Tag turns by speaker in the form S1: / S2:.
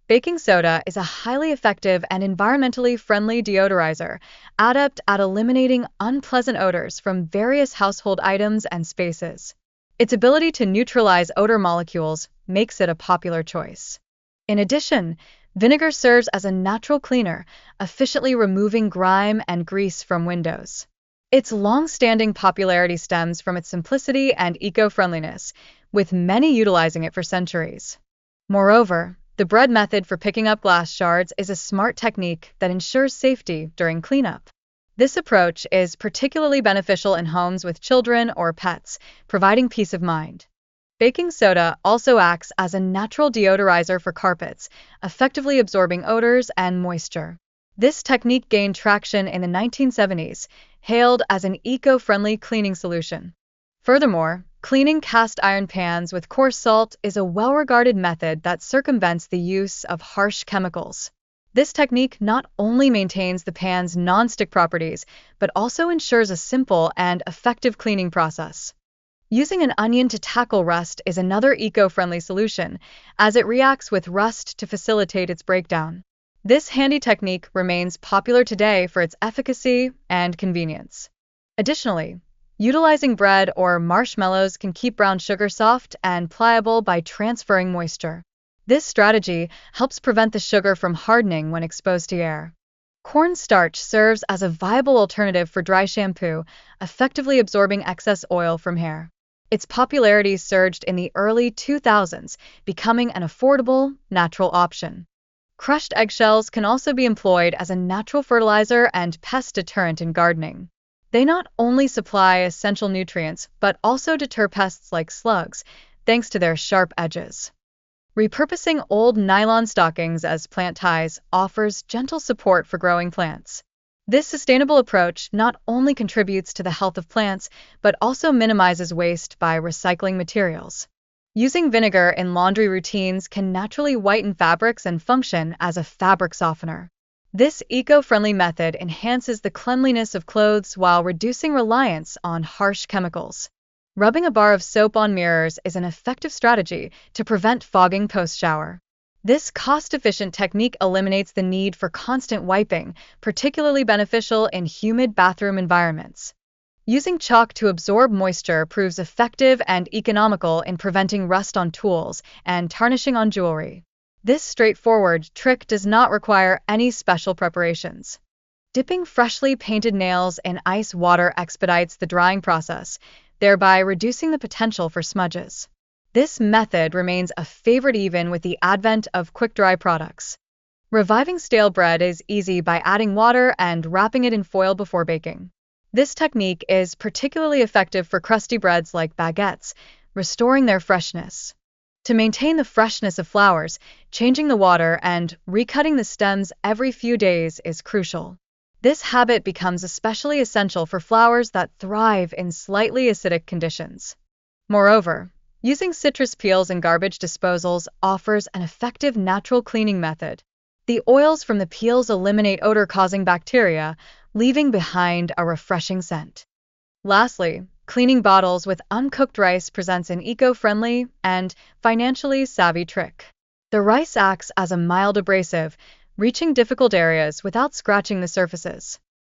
S1: Baking soda is a highly effective and environmentally friendly deodorizer, adept at eliminating unpleasant odors from various household items and spaces. Its ability to neutralize odor molecules makes it a popular choice. In addition, vinegar serves as a natural cleaner, efficiently removing grime and grease from windows. Its long-standing popularity stems from its simplicity and eco-friendliness, with many utilizing it for centuries. Moreover, the bread method for picking up glass shards is a smart technique that ensures safety during cleanup. This approach is particularly beneficial in homes with children or pets, providing peace of mind. Baking soda also acts as a natural deodorizer for carpets, effectively absorbing odors and moisture. This technique gained traction in the 1970s, hailed as an eco-friendly cleaning solution. Furthermore, cleaning cast iron pans with coarse salt is a well-regarded method that circumvents the use of harsh chemicals. This technique not only maintains the pan's non-stick properties, but also ensures a simple and effective cleaning process. Using an onion to tackle rust is another eco-friendly solution, as it reacts with rust to facilitate its breakdown. This handy technique remains popular today for its efficacy and convenience. Additionally, utilizing bread or marshmallows can keep brown sugar soft and pliable by transferring moisture. This strategy helps prevent the sugar from hardening when exposed to air. Cornstarch serves as a viable alternative for dry shampoo, effectively absorbing excess oil from hair. Its popularity surged in the early 2000s, becoming an affordable, natural option. Crushed eggshells can also be employed as a natural fertilizer and pest deterrent in gardening. They not only supply essential nutrients, but also deter pests like slugs, thanks to their sharp edges. Repurposing old nylon stockings as plant ties offers gentle support for growing plants. This sustainable approach not only contributes to the health of plants, but also minimizes waste by recycling materials. Using vinegar in laundry routines can naturally whiten fabrics and function as a fabric softener. This eco-friendly method enhances the cleanliness of clothes while reducing reliance on harsh chemicals. Rubbing a bar of soap on mirrors is an effective strategy to prevent fogging post-shower. This cost-efficient technique eliminates the need for constant wiping, particularly beneficial in humid bathroom environments. Using chalk to absorb moisture proves effective and economical in preventing rust on tools and tarnishing on jewelry. This straightforward trick does not require any special preparations. Dipping freshly painted nails in ice water expedites the drying process, thereby reducing the potential for smudges. This method remains a favorite even with the advent of quick-dry products. Reviving stale bread is easy by adding water and wrapping it in foil before baking. This technique is particularly effective for crusty breads like baguettes, restoring their freshness. To maintain the freshness of flowers, changing the water and recutting the stems every few days is crucial. This habit becomes especially essential for flowers that thrive in slightly acidic conditions. Moreover, using citrus peels in garbage disposals offers an effective natural cleaning method. The oils from the peels eliminate odor-causing bacteria, leaving behind a refreshing scent. Lastly, cleaning bottles with uncooked rice presents an eco-friendly and financially savvy trick. The rice acts as a mild abrasive, reaching difficult areas without scratching the surfaces.